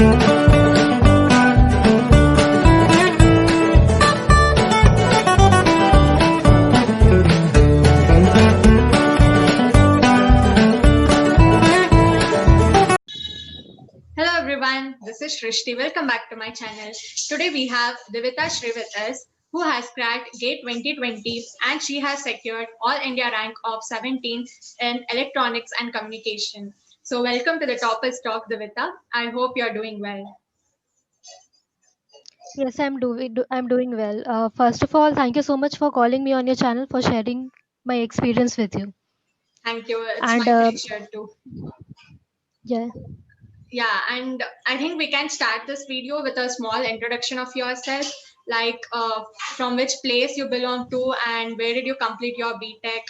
Hello everyone, this is Shrishti. Welcome back to my channel. Today we have Divita Shri with us, who has cracked GATE 2020 and she has secured All India rank of 17 in Electronics and Communication. So welcome to the Toppers Talk, Divita. I hope you are doing well. Yes, I'm doing well. First of all, thank you so much for calling me on your channel for sharing my experience with you. Thank you. It's And my pleasure too. yeah, Yeah, and I think we can start this video with a small introduction of yourself, like from which place you belong to and where did you complete your BTech.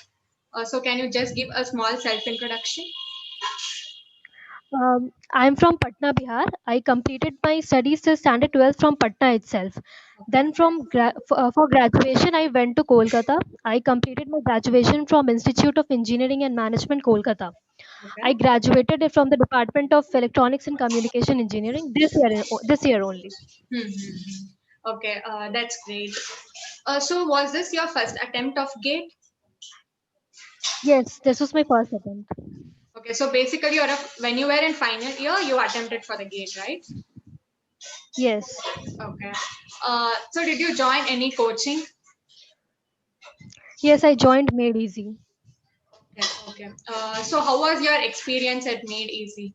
So can you just give a small self introduction? I'm from Patna, Bihar. I completed my studies till standard 12th from Patna itself. Okay. Then for graduation, I went to Kolkata. I completed my graduation from Institute of Engineering and Management, Kolkata. Okay. I graduated from the Department of Electronics and Communication Engineering this year only. Okay, that's great. So was this your first attempt of GATE? Yes, this was my first attempt. Okay, so basically when you were in final year, you attempted for the GATE, right? Yes. Okay. So did you join any coaching? Yes, I joined Made Easy. Okay, okay. So how was your experience at Made Easy?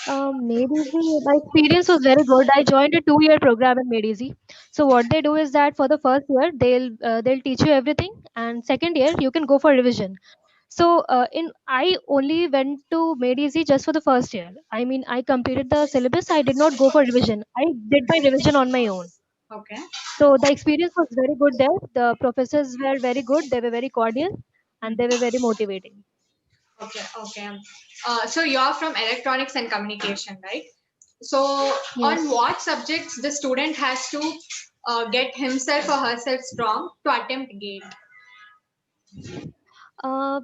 Made Easy, my experience was very good. I joined a 2-year program in Made Easy. So what they do is that for the first year they'll teach you everything, and second year you can go for revision. So in I only went to Made Easy just for the first year. I mean, I completed the syllabus. I did not go for revision. I did my revision on my own. Okay. So the experience was very good there. The professors were very good. They were very cordial, and they were very motivating. Okay, okay. So you're from electronics and communication, right? So on Yes. what subjects the student has to get himself or herself strong to attempt GATE? Uh,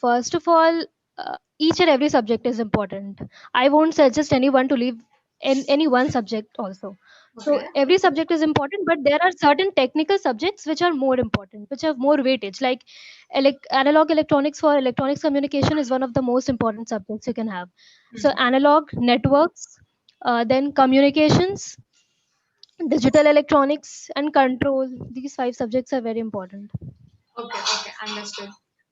First of all, each and every subject is important. I won't suggest anyone to leave in any one subject also. So Okay. every subject is important, but there are certain technical subjects which are more important, which have more weightage. Like analog electronics for electronics communication is one of the most important subjects you can have. So analog networks, then communications, digital electronics, and control. These 5 subjects are very important. Okay, okay, understood.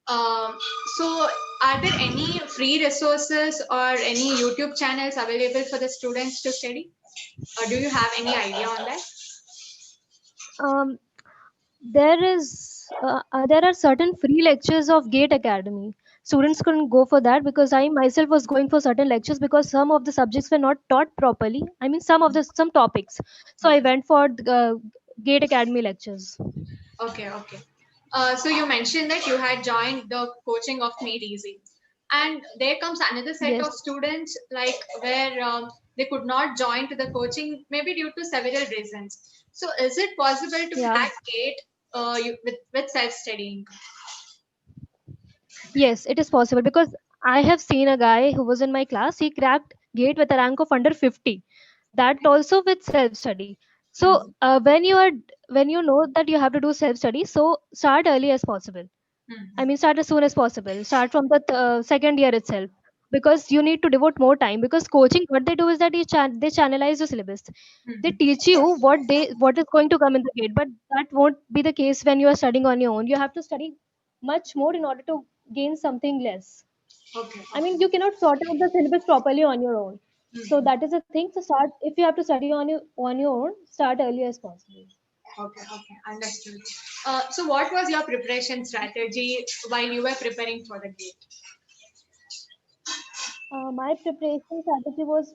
Um, so, are there any free resources or any YouTube channels available for the students to study? Or do you have any idea on that? Um, there are certain free lectures of Gate Academy. Students couldn't go for that because I myself was going for certain lectures because some of the subjects were not taught properly. I mean, some topics. So I went for Gate Academy lectures. Okay, okay. So you mentioned that you had joined the coaching of Made Easy, and there comes another set of Yes. students like where they could not join to the coaching maybe due to several reasons. So is it possible to Yeah. crack GATE with self studying? Yes, it is possible because I have seen a guy who was in my class. He cracked Gate with a rank of under 50. That also with self study. So when you know that you have to do self study, so start early as possible. I mean, start as soon as possible. Start from the second year itself because you need to devote more time. Because coaching, what they do is that they channelize the syllabus. They teach you what is going to come in the gate, but that won't be the case when you are studying on your own. You have to study much more in order to gain something less. Okay, I mean, okay. you cannot sort out the syllabus properly on your own. So that is the thing. So start if you have to study on your own, start early as possible. Okay, okay, understood. So, what was your preparation strategy while you were preparing for the GATE? My preparation strategy was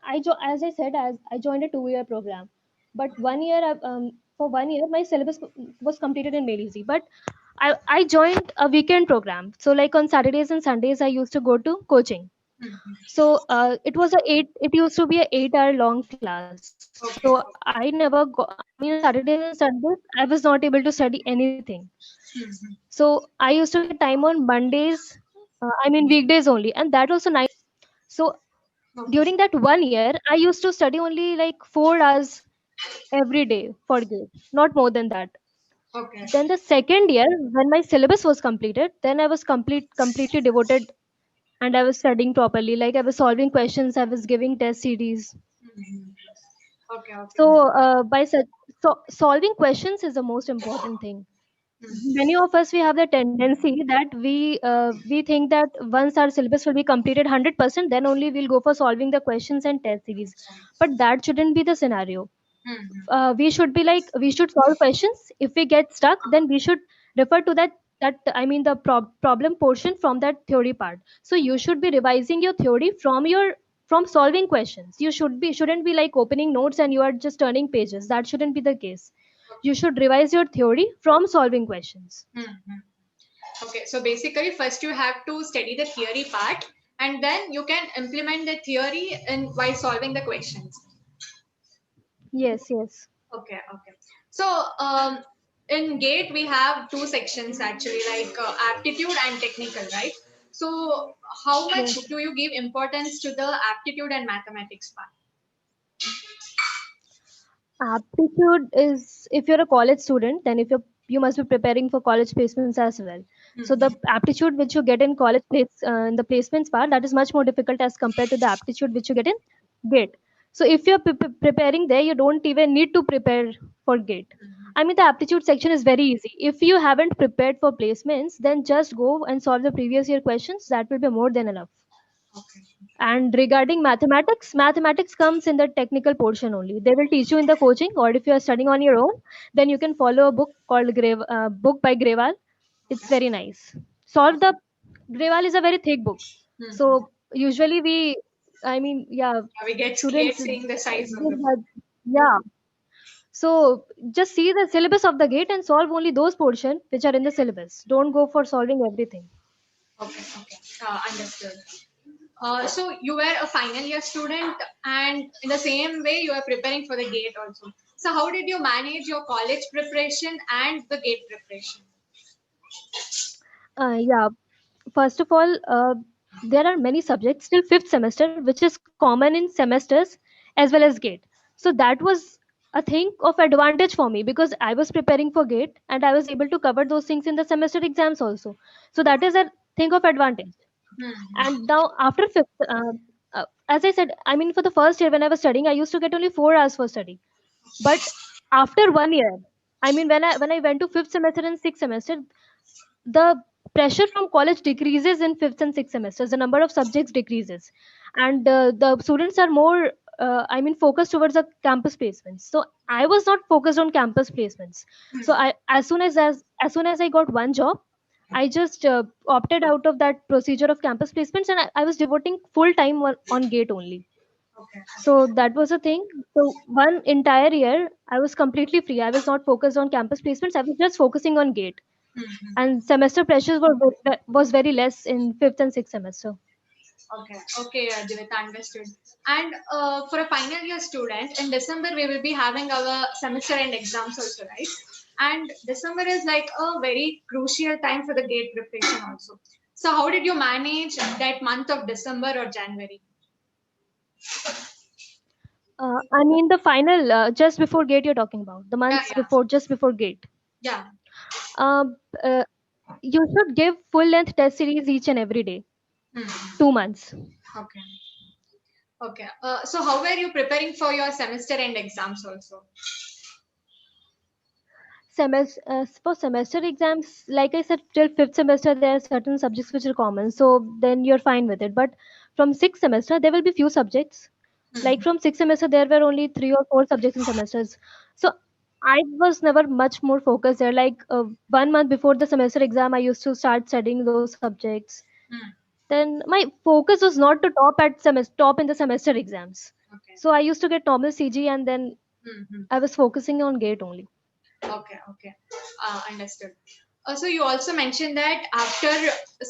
as I said, as I joined a 2-year program, but for 1 year my syllabus was completed in Mailezi. But I joined a weekend program. So like on Saturdays and Sundays I used to go to coaching. So it used to be a 8-hour long class. So I never go. I mean, on Saturdays and Sundays I was not able to study anything. So I used to get time on Mondays. I mean weekdays only, and that also night. So Okay. During that 1 year, I used to study only like 4 hours every day for GATE, not more than that. Okay. Then the second year, when my syllabus was completed, then I was completely devoted, and I was studying properly. Like I was solving questions, I was giving test series. Mhm. Okay. Okay. So solving questions is the most important thing. Mhm. Many of us, we have the tendency that we think that once our syllabus will be completed 100%, then only we'll go for solving the questions and test series. But that shouldn't be the scenario. Mhm. We should be like, we should solve questions. If we get stuck, then we should refer to the problem portion from that theory part. So you should be revising your theory from solving questions. You shouldn't be like opening notes and you are just turning pages. That shouldn't be the case. You should revise your theory from solving questions. Mhm. Okay, so basically, first you have to study the theory part, and then you can implement the theory in while solving the questions. Yes, yes, Okay, okay. So in GATE we have two sections actually, like aptitude and technical, right? So how much yes. do you give importance to the aptitude and mathematics part? Aptitude is, if you're a college student, then if you must be preparing for college placements as well. So the Mhm. aptitude which you get in in the placements part, that is much more difficult as compared to the aptitude which you get in GATE. So if you're preparing there, you don't even need to prepare for GATE. I mean, the aptitude section is very easy. If you haven't prepared for placements, then just go and solve the previous year questions. That will be more than enough. Okay. And regarding mathematics, mathematics comes in the technical portion only. They will teach you in the coaching, or if you are studying on your own, then you can follow a book called book by Grewal. It's Okay. very nice. Solve the Grewal is a very thick book. Mhm. So usually I mean, yeah, Yeah, we get scared students, seeing the size of the book. yeah. So just see the syllabus of the GATE and solve only those portions which are in the syllabus. Don't go for solving everything. Okay, okay. Understood. So you were a final year student, and in the same way, you are preparing for the GATE also. So how did you manage your college preparation and the GATE preparation? Yeah, first of all, there are many subjects till fifth semester, which is common in semesters as well as GATE. So that was a thing of advantage for me because I was preparing for GATE and I was able to cover those things in the semester exams also. So that is a thing of advantage. Hmm. And now after fifth, as I said, I mean, for the first year when I was studying, I used to get only 4 hours for study. But after 1 year, I mean, when I went to fifth semester and sixth semester, the pressure from college decreases in fifth and sixth semesters. The number of subjects decreases, and the students are more I mean, focused towards the campus placements. So I was not focused on campus placements. So I, as soon as I got one job, I just opted out of that procedure of campus placements, and I was devoting full time on GATE only. Okay. So that was a thing. So one entire year I was completely free. I was not focused on campus placements. I was just focusing on GATE, Hmm. and semester pressures was very less in fifth and sixth semester. Okay. Okay, Divita, understood. And for a final year student, in December we will be having our semester end exams also, right? And December is like a very crucial time for the GATE preparation also. So how did you manage that month of December or January? I mean, the final just before gate you're talking about, the Yeah, months yeah, before, just before gate. yeah. Um, uh, you should give full length test series each and every day, Hmm. 2 months. Okay. Okay. So how were you preparing for your semester end exams also? For semester exams, like I said, till fifth semester there are certain subjects which are common, so then you're fine with it. But from sixth semester there will be few subjects. Like Hmm. from sixth semester there were only 3 or 4 subjects in semesters. So I was never much more focused there. Like 1 month before the semester exam, I used to start studying those subjects. Hmm. Then my focus was not to top in the semester exams. Okay. So I used to get normal CG, and then Hmm. I was focusing on gate only. Okay, okay. Understood. So you also mentioned that after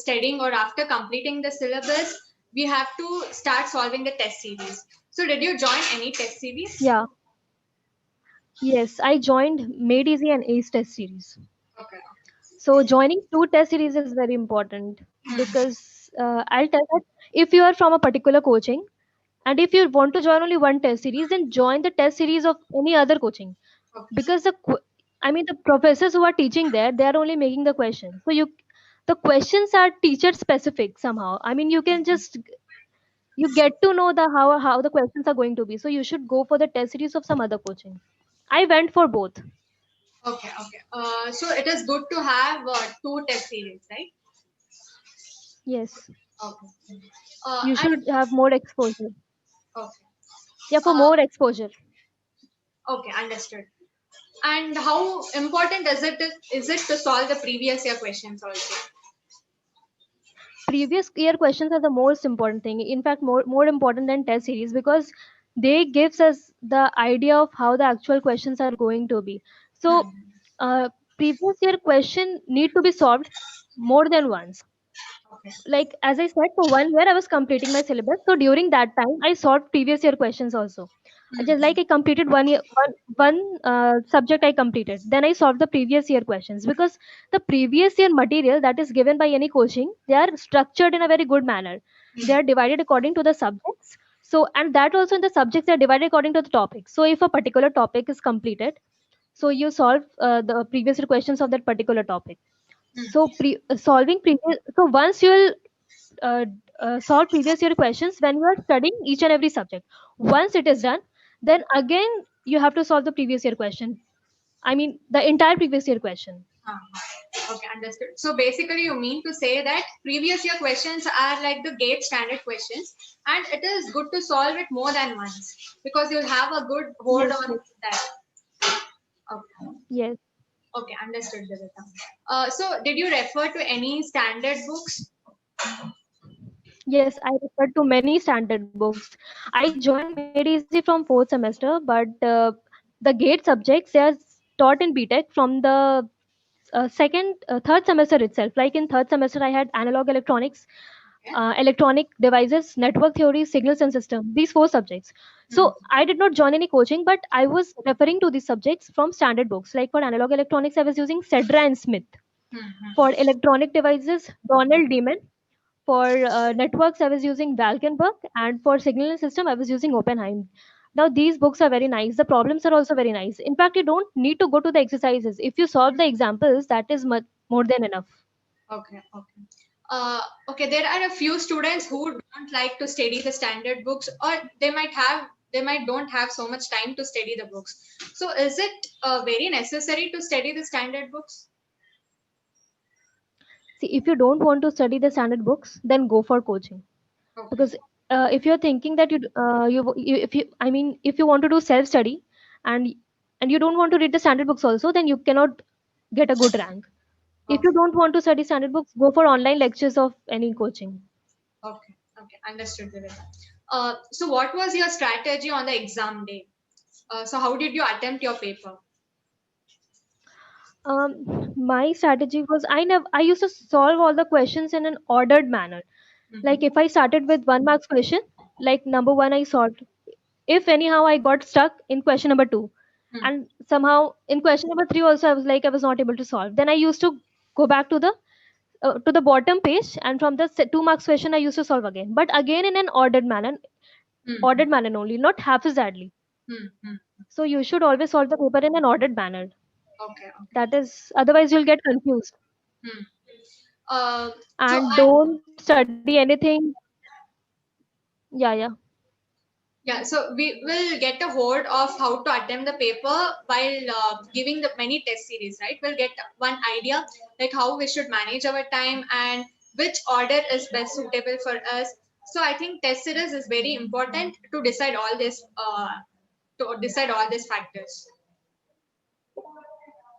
studying or after completing the syllabus, we have to start solving the test series. So did you join any test series? Yeah. Yes, I joined Made Easy and Ace test series. Okay. So joining two test series is very important Hmm. because I'll tell that if you are from a particular coaching And if you want to join only one test series, then join the test series of any other coaching, Okay. because I mean, the professors who are teaching there, they are only making the questions. So the questions are teacher specific somehow. I mean, you get to know the how the questions are going to be. So you should go for the test series of some other coaching. I went for both. Okay. Okay. So it is good to have two test series, right? Yes, Okay. you And should have more exposure. okay. Yeah, for Uh, more exposure. okay. Understood. And how important is it to solve the previous year questions also? Previous year questions are the most important thing. In fact, more important than test series, because they gives us the idea of how the actual questions are going to be. So Hmm. previous year question need to be solved more than once. Okay. Like as I said, for 1 year I was completing my syllabus, so during that time I solved previous year questions also. Just Hmm. like I completed 1 year, one subject I completed, then I solved the previous year questions, because the previous year material that is given by any coaching, they are structured in a very good manner. They Hmm. are divided according to the subjects. So, and that also in the subjects they are divided according to the topic. So if a particular topic is completed, so you solve the previous year questions of that particular topic. So solving previous, so once you will uh, solve previous year questions when you are studying each and every subject. Once it is done, then again you have to solve the previous year question. I mean, the entire previous year question. Okay, understood. So basically, you mean to say that previous year questions are like the GATE standard questions, and it is good to solve it more than once because you'll have a good hold Yes, on yes, that. Okay, yes. okay, understood, Devita. So did you refer to any standard books? Yes, I referred to many standard books. I joined Made Easy from fourth semester, but the GATE subjects, they are taught in BTech from the third semester itself. Like in third semester, I had analog electronics, Okay. electronic devices, network theory, signals and system. These four subjects. Hmm. So I did not join any coaching, but I was referring to these subjects from standard books. Like for analog electronics, I was using Cedra and Smith. Hmm. Hmm. For electronic devices, Donald Demon. For networks, I was using Valkenburg, and for signal and system, I was using Oppenheim. Now, these books are very nice. The problems are also very nice. In fact, you don't need to go to the exercises. If you solve the examples, that is much more than enough. Okay. Okay. Uh, okay. There are a few students who don't like to study the standard books, or they might don't have so much time to study the books. So is it very necessary to study the standard books? See, if you don't want to study the standard books, then go for coaching. Okay. Because if you're thinking that if you, I mean, if you want to do self study, and and you don't want to read the standard books also, then you cannot get a good rank. If you Okay. don't want to study standard books, go for online lectures of any coaching. Okay. Okay. Understood, Devita. So what was your strategy on the exam day? So how did you attempt your paper? My strategy was, I used to solve all the questions in an ordered manner. Like Mm-hmm. if I started with 1 marks question, like number one I solved. If anyhow I got stuck in question number two, and somehow in question number three also I was not able to solve, then I used to go back to the bottom page, and from the 2 marks question I used to solve again, but again in an Mm-hmm. ordered manner only, not haphazardly. Mm-hmm. So you should always solve the paper in an ordered manner. Okay. Okay. That is, otherwise you'll get confused. Hmm. Uh, so And I don't study anything. Yeah, yeah. Yeah, so we will get a hold of how to attempt the paper while giving the many test series, right? We'll get one idea like how we should manage our time and which order is best suitable for us. So I think test series is very important to decide all these factors.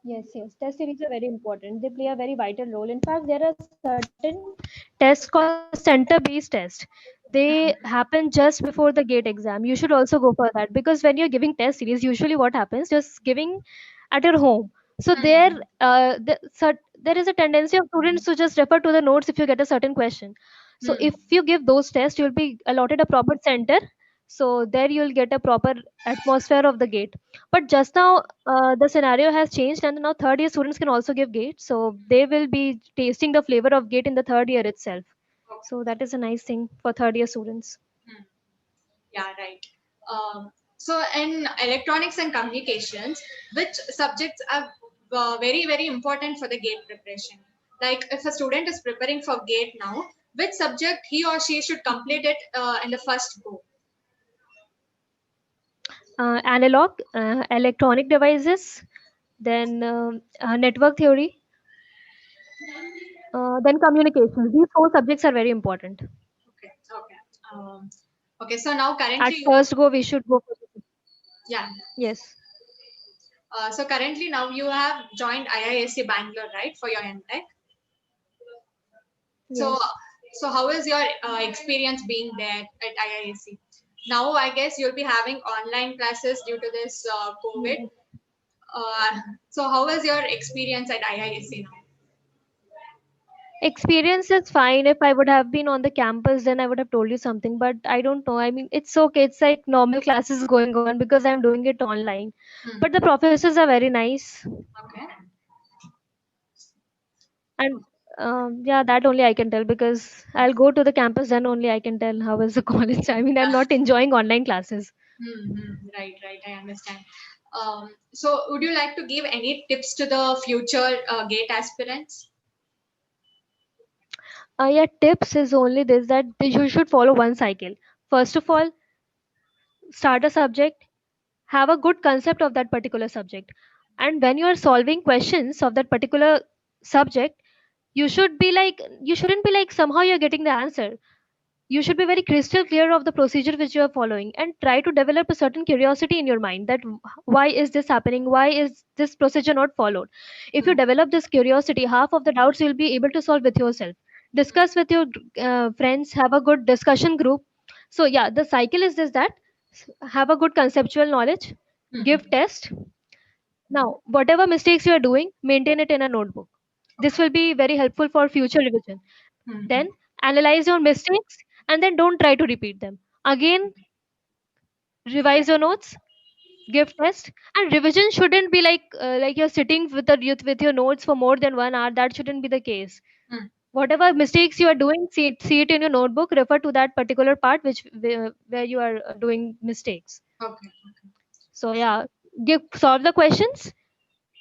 Yes, yes. Test series are very important. They play a very vital role. In fact, there are certain tests called center-based test. They happen just before the gate exam. You should also go for that, because when you're giving test series, usually what happens, just giving at your home. So Mhm. there is a tendency of students to just refer to the notes if you get a certain question. So if Hmm. you give those tests, you'll be allotted a proper center. So there you'll get a proper atmosphere of the gate. But just now, the scenario has changed, and now third year students can also give gate. So they will be tasting the flavor of gate in the third year itself. Okay. So that is a nice thing for third year students. Hmm. Yeah, right. So in electronics and communications, which subjects are very, very important for the GATE preparation? Like if a student is preparing for GATE now, which subject he or she should complete it in the first go? Analog, electronic devices, then network theory, then communications. These four subjects are very important. Okay, okay. Okay, so now At currently you, first go, we should go for yeah. yes, So currently now you have joined IISc Bangalore, right, for your MTech. So, yes. so how is your experience being there at IISc? Now, I guess you'll be having online classes due to this COVID. Yes. Uh, so, how was your experience at IISc now? Experience is fine. If I would have been on the campus, then I would have told you something. But I don't know. I mean, it's okay. It's like normal classes going on because I'm doing it online. Hmm. But the professors are very nice, Okay. and yeah, that only I can tell because I'll go to the campus. Then only I can tell how is the college. I mean, I'm not enjoying online classes. Right, right. I understand. So, would you like to give any tips to the future GATE aspirants? Yeah, tips is only this that you should follow one cycle. First of all, start a subject, have a good concept of that particular subject, and when you are solving questions of that particular subject, you shouldn't be like somehow you're getting the answer. You should be very crystal clear of the procedure which you are following and try to develop a certain curiosity in your mind that why is this happening, why is this procedure not followed. If you Hmm. develop this curiosity, half of the doubts you'll be able to solve with yourself. Discuss with your friends, have a good discussion group. So yeah, the cycle is this that have a good conceptual knowledge, Hmm. give test. Now whatever mistakes you are doing, maintain it in a notebook. This Okay. will be very helpful for future revision. Hmm. Then analyze your mistakes and then don't try to repeat them. Again, Okay. revise your notes, give test, and revision shouldn't be like you're sitting with your notes for more than 1 hour. That shouldn't be the case. Hmm. Whatever mistakes you are doing, see it in your notebook. Refer to that particular part where you are doing mistakes. Okay. Okay. So yeah, solve the questions,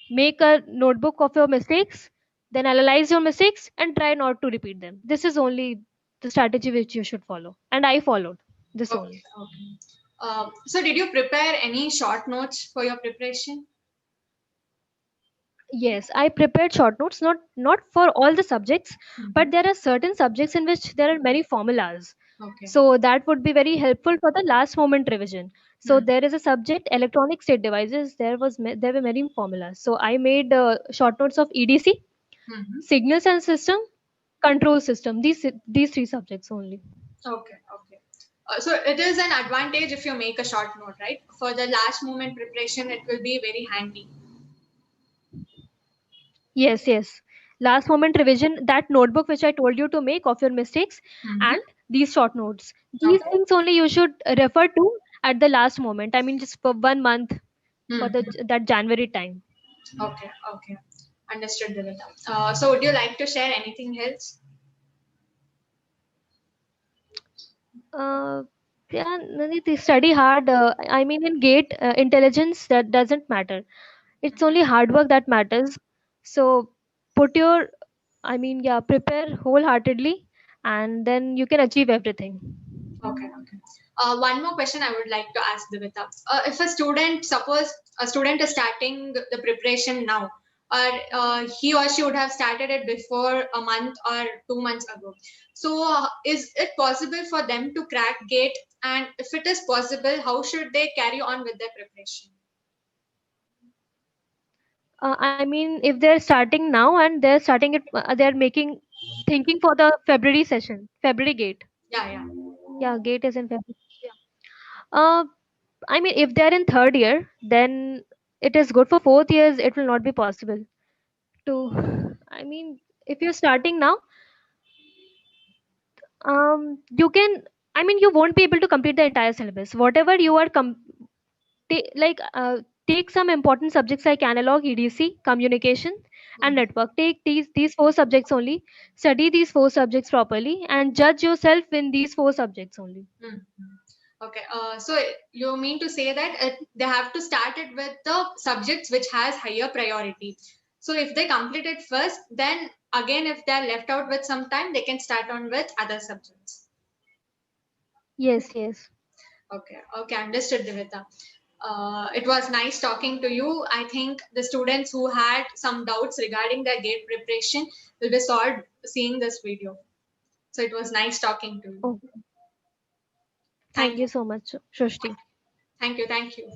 make a notebook of your mistakes, then analyze your mistakes and try not to repeat them. This is only the strategy which you should follow, and I followed this Okay. only. Okay. So, did you prepare any short notes for your preparation? Yes, I prepared short notes, not for all the subjects, Hmm. but there are certain subjects in which there are many formulas. Okay. So that would be very helpful for the last moment revision. So Hmm. there is a subject electronic state devices. There were many formulas. So I made short notes of EDC, Hmm. signals and system, control system. These three subjects only. Okay. Okay. So it is an advantage if you make a short note, right? For the last moment preparation, it will be very handy. Yes, yes. Last moment revision, that notebook which I told you to make of your mistakes, Hmm. and these short notes. These Okay. things only you should refer to at the last moment. I mean, just for 1 month for Hmm. that January time. Okay. Okay. Understood, Divita. So would you like to share anything else? Uh, yeah, Nani, they study hard. I mean, in GATE, intelligence that doesn't matter. It's only hard work that matters. So put your, I mean, yeah, prepare wholeheartedly, and then you can achieve everything. Okay. Okay. One more question I would like to ask Divita. If a student, suppose a student is starting the preparation now, or he or she would have started it before a month or 2 months ago. So, is it possible for them to crack GATE? And if it is possible, how should they carry on with their preparation? I mean, if they're starting now and they're starting it, they're making thinking for the February session, February gate. Yeah, yeah. Yeah, gate is in February. Yeah. Uh, I mean, if they're in third year, then it is good. For fourth years, it will not be possible to. I mean, if you're starting now, you can. I mean, you won't be able to complete the entire syllabus. Whatever you are like take some important subjects like analog, EDC, communication, and Hmm. network. Take these four subjects only. Study these four subjects properly and judge yourself in these four subjects only. Hmm. Okay, so you mean to say that they have to start it with the subjects which has higher priority. So if they complete it first, then again, if they're left out with some time, they can start on with other subjects. Yes, yes. Okay, okay, understood, Divita. It was nice talking to you. I think the students who had some doubts regarding their GATE preparation will be solved seeing this video. So it was nice talking to you. Oh, Thank thank you you. so much, Shrishti. Thank you. Thank you.